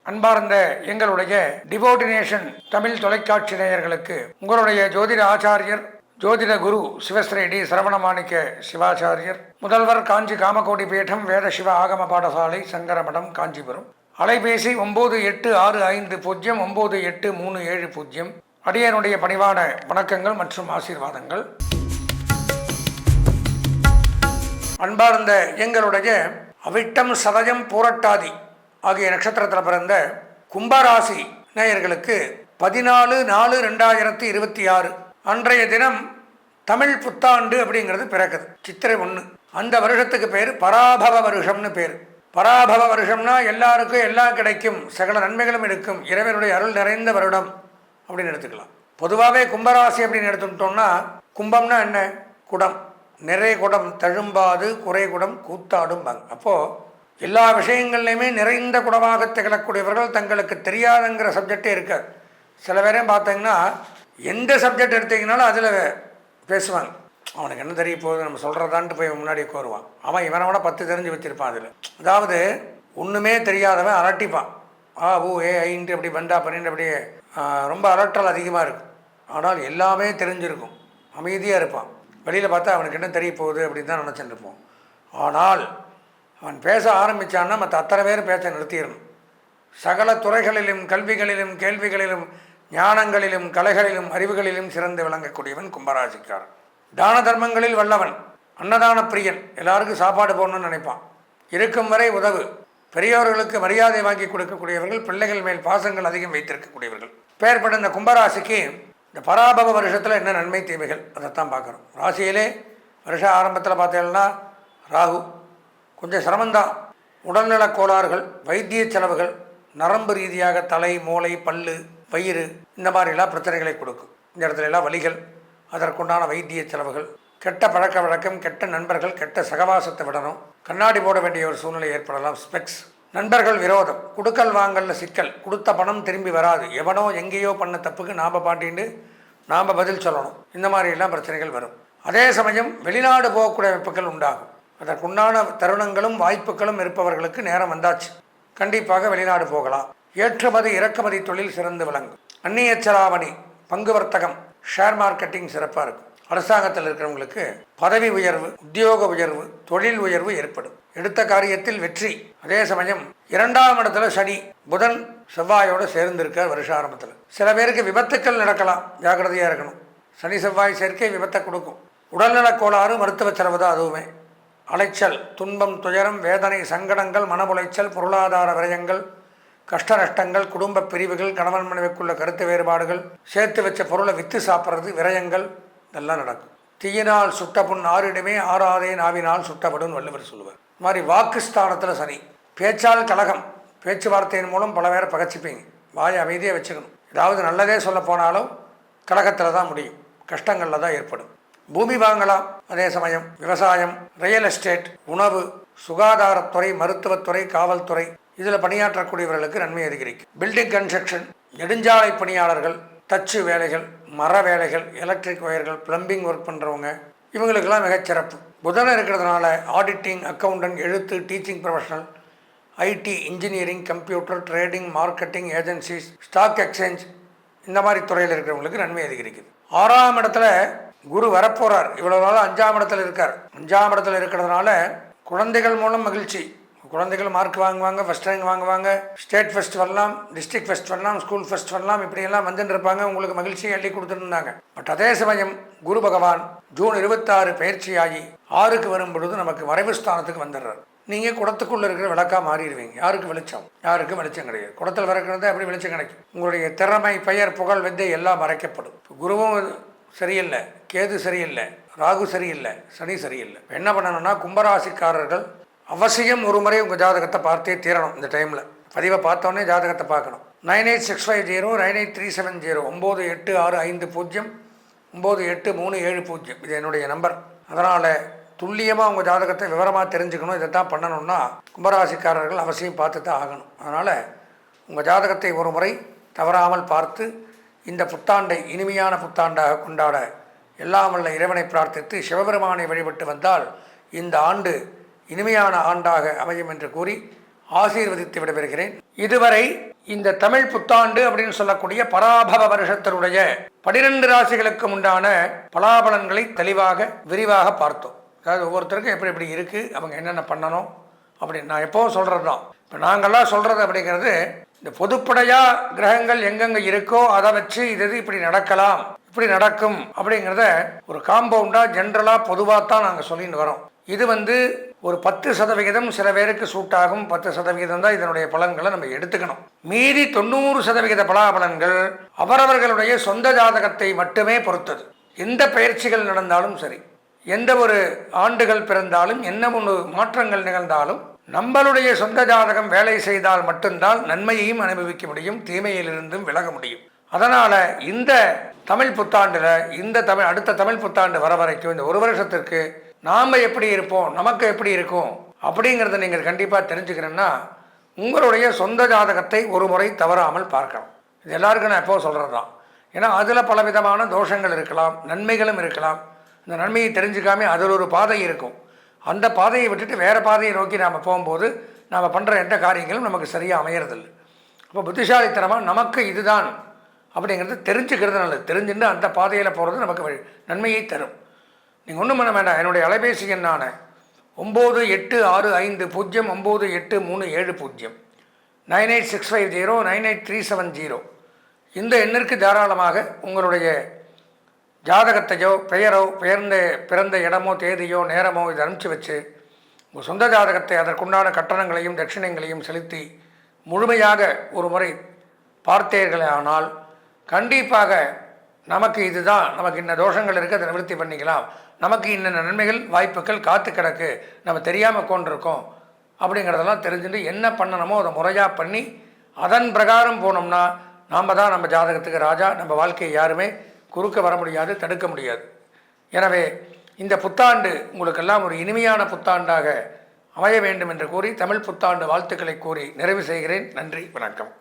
அன்பார்ந்த எங்களுடைய டிவோட்டினேஷன் தமிழ் தொலைக்காட்சி நேயர்களுக்கு உங்களுடைய ஜோதிட ஆச்சாரியர் ஜோதிட குரு சிவஸ்ரீ டி சரவணமாணிக்க சிவாச்சாரியர், முதல்வர் காஞ்சி காமகோடி பீடம் வேத சிவ ஆகம பாடசாலை சங்கரமடம் காஞ்சிபுரம். அலைபேசி 9860098370. அடியனுடைய பணிவான வணக்கங்கள் மற்றும் ஆசீர்வாதங்கள். அன்பார்ந்த எங்களுடைய அவிட்டம் சதயம் பூரட்டாதி ஆகிய நட்சத்திரத்தில் பிறந்த கும்பராசி நேயர்களுக்கு 14/4/2026 அன்றைய தினம் தமிழ் புத்தாண்டு அப்படிங்கிறது பிறக்குது. சித்திரை 1. அந்த வருஷத்துக்கு பேர் பராபவ வருஷம்னு பேர். பராபவ வருஷம்னா எல்லாருக்கும் எல்லாம் கிடைக்கும், சகல நன்மைகளும் இருக்கும், இறைவனுடைய அருள் நிறைந்த வருடம் அப்படின்னு எடுத்துக்கலாம். பொதுவாகவே கும்பராசி அப்படின்னு எடுத்துக்கிட்டோம்னா, கும்பம்னா என்ன? குடம். நிறை குடம் தழும்பாது குறை குடம் கூத்தாடும்பாங்க. அப்போது எல்லா விஷயங்கள்லையுமே நிறைந்த குடமாக திகழக்கூடியவர்கள். தங்களுக்கு தெரியாதுங்கிற சப்ஜெக்டே இருக்காது. சில பேரையும் பார்த்தீங்கன்னா எந்த சப்ஜெக்ட் எடுத்தீங்கனாலும் அதில் பேசுவாங்க. அவனுக்கு என்ன தெரிய போகுது, நம்ம சொல்கிறதான்ட்டு போய் முன்னாடி கோருவான். அவன் இவனோட 10 தெரிஞ்சு வச்சுருப்பான். அதில் அதாவது ஒன்றுமே தெரியாதவன் அரட்டிப்பான். ஐன்ட்டு அப்படி பண்டா பண்ணிட்டு அப்படியே ரொம்ப அரட்டல் அதிகமாக இருக்கும். ஆனால் எல்லாமே தெரிஞ்சிருக்கும், அமைதியாக இருப்பான். வெளியில் பார்த்தா அவனுக்கு என்ன தெரிய போகுது அப்படின்னு தான் நினச்சிட்டு இருப்போம். ஆனால் அவன் பேச ஆரம்பித்தான்னா மற்ற அத்தனை பேர் பேச நிறுத்திடணும். சகல துறைகளிலும், கல்விகளிலும், கேள்விகளிலும், ஞானங்களிலும், கலைகளிலும், அறிவுகளிலும் சிறந்து விளங்கக்கூடியவன் கும்பராசிக்காரன். தான தர்மங்களில் வல்லவன், அன்னதான பிரியன், எல்லாருக்கும் சாப்பாடு போடணும்னு நினைப்பான். இருக்கும் வரை உதவு, பெரியவர்களுக்கு மரியாதை வாங்கி கொடுக்கக்கூடியவர்கள், பிள்ளைகள் மேல் பாசங்கள் அதிகம் வைத்திருக்கக்கூடியவர்கள். பெயர்பட்ட இந்த கும்பராசிக்கு இந்த பராபவ வருஷத்தில் என்ன நன்மை தீமைகள் அதைத்தான் பார்க்குறோம். ராசியிலே வருஷ ஆரம்பத்தில் பார்த்தீங்கன்னா ராகு கொஞ்சம் சிரமந்தான். உடல்நலக் கோளாறுகள், வைத்திய செலவுகள், நரம்பு ரீதியாக தலை, மூளை, பல்லு, வயிறு இந்த மாதிரிலாம் பிரச்சனைகளை கொடுக்கும். இந்த இடத்துல எல்லாம் வலிகள், அதற்குண்டான வைத்திய செலவுகள், கெட்ட பழக்க வழக்கம், கெட்ட நண்பர்கள், கெட்ட சகவாசத்தை விடணும். கண்ணாடி போட வேண்டிய ஒரு சூழ்நிலை ஏற்படலாம். ஸ்பெக்ஸ், நண்பர்கள் விரோதம், குடுக்கல் வாங்கல்ல சிக்கல், கொடுத்த பணம் திரும்பி வராது, எவனோ எங்கேயோ பண்ண தப்புக்கு நாம் பாட்டின்னு நாம் பதில் சொல்லணும். இந்த மாதிரிலாம் பிரச்சனைகள் வரும். அதே சமயம் வெளிநாடு போகக்கூடிய வாய்ப்புகள் உண்டாகும். அதற்குண்டான தருணங்களும் வாய்ப்புகளும் இருப்பவர்களுக்கு நேரம் வந்தாச்சு. கண்டிப்பாக வெளிநாடு போகலாம். ஏற்றுமதி இறக்குமதி தொழில் சிறந்து விளங்கும். அந்நிய செலாவணி, பங்கு வர்த்தகம், ஷேர் மார்க்கெட்டிங் சிறப்பாக இருக்கும். அரசாங்கத்தில் இருக்கிறவங்களுக்கு பதவி உயர்வு, உத்தியோக உயர்வு, தொழில் உயர்வு ஏற்படும். எடுத்த காரியத்தில் வெற்றி. அதே சமயம் 2ஆம் இடத்துல சனி, புதன், செவ்வாயோடு சேர்ந்திருக்கார் வருஷ ஆரம்பத்தில். சில பேருக்கு விபத்துக்கள் நடக்கலாம், ஜாக்கிரதையாக இருக்கணும். சனி செவ்வாய் சேர்க்கை விபத்தை கொடுக்கும். உடல்நலக் கோளாறு, மருத்துவ செலவு தான் அதுவுமே. அலைச்சல், துன்பம், துயரம், வேதனை, சங்கடங்கள், மனமுளைச்சல், பொருளாதார விரயங்கள், கஷ்ட நஷ்டங்கள், குடும்ப பிரிவுகள், கணவன் மனைவிக்குள்ள கருத்து வேறுபாடுகள், சேர்த்து வச்ச பொருளை விற்று சாப்பிட்றது, விரயங்கள் இதெல்லாம் நடக்கும். தீயினால் சுட்ட புண் ஆறிடுமே, ஆறாதே நாவினால் சுட்டப்படும் வள்ளுவர் சொல்லுவார். இது மாதிரி வாக்குஸ்தானத்தில் சனி. பேச்சால் கலகம், பேச்சுவார்த்தையின் மூலம் பல பேரை பகச்சிப்பீங்க. வாயை அமைதியாக வச்சுக்கணும். ஏதாவது நல்லதே சொல்ல போனாலும் கலகத்தில் தான் முடியும், கஷ்டங்களில் தான் ஏற்படும். பூமி வாங்கலாம். அதே சமயம் விவசாயம், ரியல் எஸ்டேட், உணவு, சுகாதாரத்துறை, மருத்துவத்துறை, காவல்துறை இதில் பணியாற்றக்கூடியவர்களுக்கு நன்மை அதிகரிக்கும். பில்டிங் கன்ஸ்ட்ரக்ஷன், நெடுஞ்சாலை பணியாளர்கள், தச்சு வேலைகள், மர வேலைகள், எலக்ட்ரிக் ஒயர்கள், பிளம்பிங் ஒர்க் பண்ணுறவங்க இவங்களுக்கெல்லாம் மிகச்சிறப்பு. புதன் இருக்கிறதுனால ஆடிட்டிங், அக்கௌண்டன்ட், எழுத்து, teaching professional, IT, engineering, computer, trading, marketing, agencies, stock exchange இந்த மாதிரி துறையில் இருக்கிறவங்களுக்கு நன்மை அதிகரிக்குது. 6ஆம் இடத்துல குரு வரப்போகிறார். இவ்வளோ நாள் 5ஆம் இடத்துல இருக்கார். 5ஆம் இடத்துல இருக்கிறதுனால குழந்தைகள் மூலம் மகிழ்ச்சி. குழந்தைகள் மார்க் வாங்குவாங்க, ஃபஸ்ட் ரேங்க் வாங்குவாங்க, ஸ்டேட் ஃபெஸ்ட் வரலாம், டிஸ்ட்ரிக்ட் ஃபெஸ்ட் வரலாம், ஸ்கூல் ஃபெஸ்ட் வரலாம், இப்படியெல்லாம் வந்துட்டு இருப்பாங்க. உங்களுக்கு மகிழ்ச்சியை அள்ளி கொடுத்துருந்தாங்க. பட் அதே சமயம் குரு பகவான் ஜூன் 26 பயிற்சியாகி 6க்கு வரும் பொழுது நமக்கு மறைவு ஸ்தானத்துக்கு வந்துடுறார். நீங்கள் குடத்துக்குள்ளே இருக்கிற விளக்காக மாறிடுவீங்க. யாருக்கு வெளிச்சம்? யாருக்கும் வெளிச்சம் கிடையாது. குடத்தில் விறக்கிறது அப்படி வெளிச்சம் கிடைக்கும். உங்களுடைய திறமை, பெயர், புகழ், வித்தை எல்லாம் மறைக்கப்படும். குருவும் சரியில்லை, கேது சரியில்லை, ராகு சரியில்லை, சனி சரியில்லை. என்ன பண்ணணும்னா கும்பராசிக்காரர்கள் அவசியம் ஒரு முறை உங்கள் ஜாதகத்தை பார்த்தே தீரணும். இந்த டைமில் பதிவை பார்த்தோன்னே ஜாதகத்தை பார்க்கணும். 9865098370, 986550, 983770 இது என்னுடைய நம்பர். அதனால் துல்லியமாக உங்கள் ஜாதகத்தை விவரமாக தெரிஞ்சுக்கணும். இதை தான் பண்ணணும்னா கும்பராசிக்காரர்கள் அவசியம் பார்த்து தான் ஆகணும். அதனால் உங்கள் ஜாதகத்தை ஒரு முறை தவறாமல் பார்த்து இந்த புத்தாண்டை இனிமையான புத்தாண்டாக கொண்டாட எல்லாம் வல்ல இறைவனை பிரார்த்தித்து சிவபெருமானை வழிபட்டு வந்தால் இந்த ஆண்டு இனிமையான ஆண்டாக அமையும் என்று கூறி ஆசீர்வதித்து விடைபெறுகிறேன். இதுவரை இந்த தமிழ் புத்தாண்டு அப்படின்னு சொல்லக்கூடிய பராபவ வருஷத்தினுடைய 12 ராசிகளுக்கு உண்டான பலாபலன்களை தெளிவாக விரிவாக பார்த்தோம். அதாவது ஒவ்வொருத்தருக்கும் எப்படி எப்படி இருக்குது, அவங்க என்னென்ன பண்ணணும் அப்படின்னு நான் எப்போவும் சொல்கிறது தான். இப்போ நாங்கள்லாம் சொல்கிறது அப்படிங்கிறது இந்த பொதுப்படையாக கிரகங்கள் எங்கெங்கே இருக்கோ அதை வச்சு இது இப்படி நடக்கலாம், இப்படி நடக்கும் அப்படிங்கிறத ஒரு காம்பவுண்டாக ஜென்ரலாக பொதுவாக தான் நாங்கள் சொல்லிட்டு வரோம். இது ஒரு 10% சில பேருக்கு சூட் ஆகும். 10% தான் இதனுடைய பலன்களை நம்ம எடுத்துக்கணும். மீதி 90% பலாபலன்கள் அவரவர்களுடைய சொந்த ஜாதகத்தை மட்டுமே பொறுத்தது. எந்த பயிற்சிகள் நடந்தாலும் சரி, எந்த ஒரு ஆண்டுகள் பிறந்தாலும், என்ன ஒன்று மாற்றங்கள் நிகழ்ந்தாலும் நம்மளுடைய சொந்த ஜாதகம் வேலை செய்தால் மட்டும்தான் நன்மையையும் அனுபவிக்க முடியும், தீமையிலிருந்தும் விலக முடியும். அதனால் இந்த தமிழ் புத்தாண்டில் அடுத்த தமிழ் புத்தாண்டு வர வரைக்கும் இந்த ஒரு வருஷத்திற்கு நாம் எப்படி இருப்போம், நமக்கு எப்படி இருக்கும் அப்படிங்கிறத நீங்கள் கண்டிப்பாக தெரிஞ்சுக்கணுன்னா உங்களுடைய சொந்த ஜாதகத்தை ஒரு முறை தவறாமல் பார்க்கலாம். இது எல்லாருக்கும் நான் எப்போ சொல்கிறது தான். ஏன்னா அதில் பலவிதமான தோஷங்கள் இருக்கலாம், நன்மைகளும் இருக்கலாம். இந்த நன்மையை தெரிஞ்சுக்காமே அதில் ஒரு பாதை இருக்கும். அந்த பாதையை விட்டுட்டு வேறு பாதையை நோக்கி நாம் போகும்போது நாம் பண்ணுற எந்த காரியங்களும் நமக்கு சரியாக அமையறதில்லை. அப்போ புத்திசாலித்தனமாக நமக்கு இதுதான் அப்படிங்கிறது தெரிஞ்சுக்கிறது நல்லது. தெரிஞ்சுட்டு அந்த பாதையில் போகிறது நமக்கு நன்மையை தரும். நீங்கள் ஒன்றும் பண்ண வேண்டாம். என்னுடைய அலைபேசி எண்ணான 9860098370 98650 இந்த எண்ணிற்கு தாராளமாக உங்களுடைய ஜாதகத்தையோ பெயரோ பிறந்த இடமோ தேதியோ நேரமோ இதை அனுப்பிச்சி வச்சு உங்கள் சொந்த ஜாதகத்தை அதற்குண்டான கட்டணங்களையும் தட்சிணங்களையும் செலுத்தி முழுமையாக ஒரு முறை பார்த்தீர்களே ஆனால் கண்டிப்பாக நமக்கு இதுதான், நமக்கு இன்ன தோஷங்கள் இருக்குது, அதை நிவர்த்தி பண்ணிக்கலாம், நமக்கு இன்னென்ன நன்மைகள் வாய்ப்புகள் காத்து கிடக்கு, நம்ம தெரியாமல் கொண்டிருக்கோம் அப்படிங்கிறதெல்லாம் தெரிஞ்சுட்டு என்ன பண்ணணுமோ அதை முறையாக பண்ணி அதன் பிரகாரம் போனோம்னா நாம் தான் நம்ம ஜாதகத்துக்கு ராஜா. நம்ம வாழ்க்கையை யாருமே குறுக்க வர முடியாது, தடுக்க முடியாது. எனவே இந்த புத்தாண்டு உங்களுக்கெல்லாம் ஒரு இனிமையான புத்தாண்டாக அமைய வேண்டும் என்று கூறி தமிழ் புத்தாண்டு வாழ்த்துக்களை கூறி நிறைவு செய்கிறேன். நன்றி, வணக்கம்.